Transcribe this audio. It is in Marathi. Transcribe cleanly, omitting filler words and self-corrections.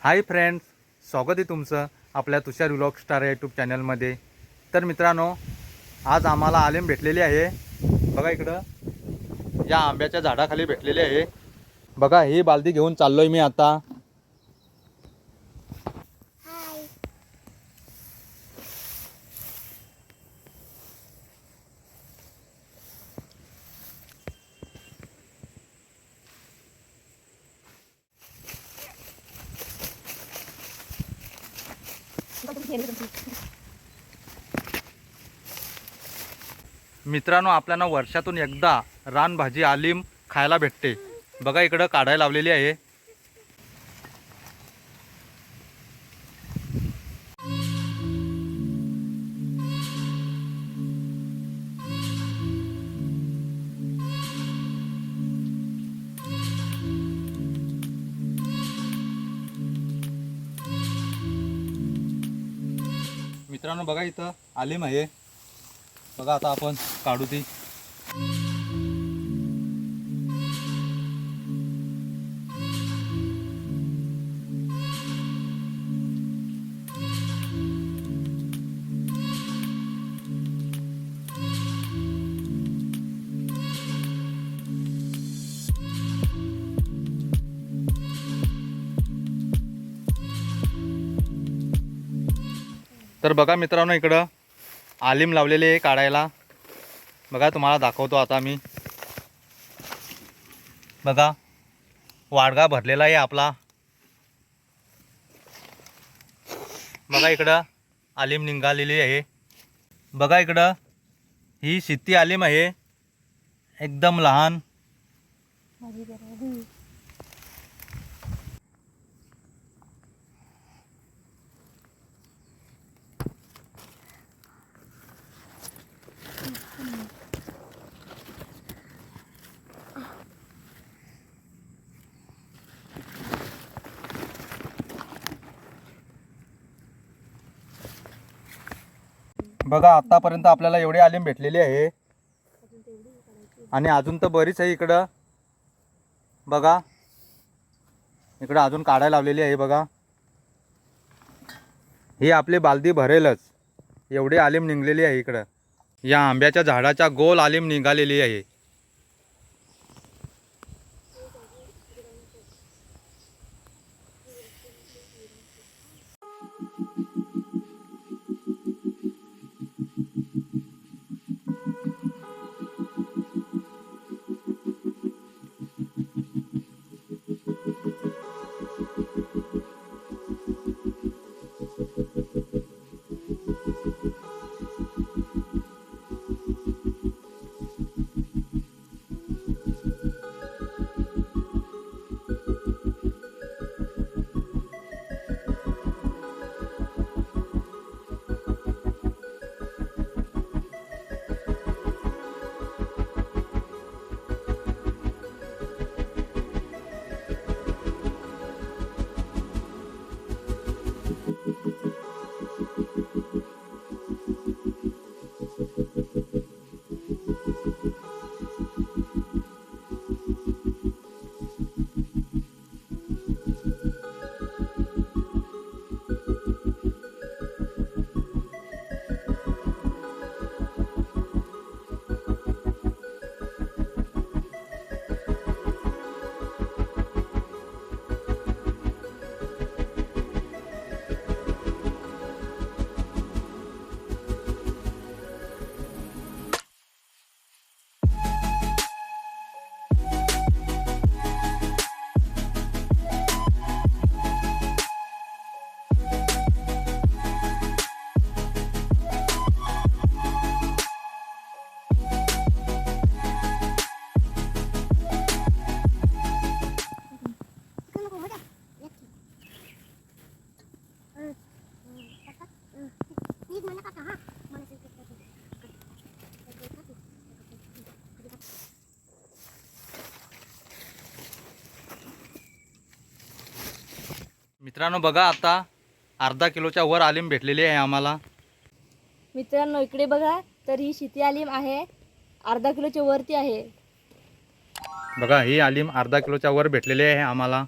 हाय फ्रेंड्स, स्वागत आहे तुमचं आपल्या तुषार व्लॉग स्टार यूट्यूब चॅनलमध्ये। तर मित्रांनो, आज आम्हाला आलीम भेटलेली आहे। बघा इकडं या आंब्याच्या झाडाखाली भेटलेली आहे। बघा ही बालदी घेऊन चाललोय मी आता। मित्रांनो, आपल्याला वर्षातून एकदा रानभाजी आलीम खायला भेटते। बघा इकडं काढायला लावलेली आहे। मित्रांनो बघा इथं आलीम आहे। बघा आता आपण काढू ती। तर बघा मित्रांनो, इकडं आलीम लावलेले आहे काढायला। बघा तुम्हाला दाखवतो आता मी। बघा वाडगा भरलेला आहे आपला। बघा इकडं आलीम निघालेली आहे। बघा इकडं ही शित्ती आलीम आहे, एकदम लहान। बघा आतापर्यंत आपल्याला एवढे आलीम भेटलेली आहे आणि अजून तर बरीच आहे इकडं। बघा इकडं अजून काढायला लावलेली आहे। बघा ही आपली बालदी भरेलच, एवढी आलीम निघलेली आहे इकडं। या आंब्याच्या झाडाच्या गोल आलीम निघालेली आहे। मित्रांनो बघा आता अर्धा किलोच्या वर आलीम भेटलेली आहे आम्हाला। मित्रांनो इकडे बघा, तर ही शिती आलीम आहे, अर्धा किलोच्या वरती आहे। बघा ही आलीम अर्धा किलोच्या वर भेटलेली आहे आम्हाला।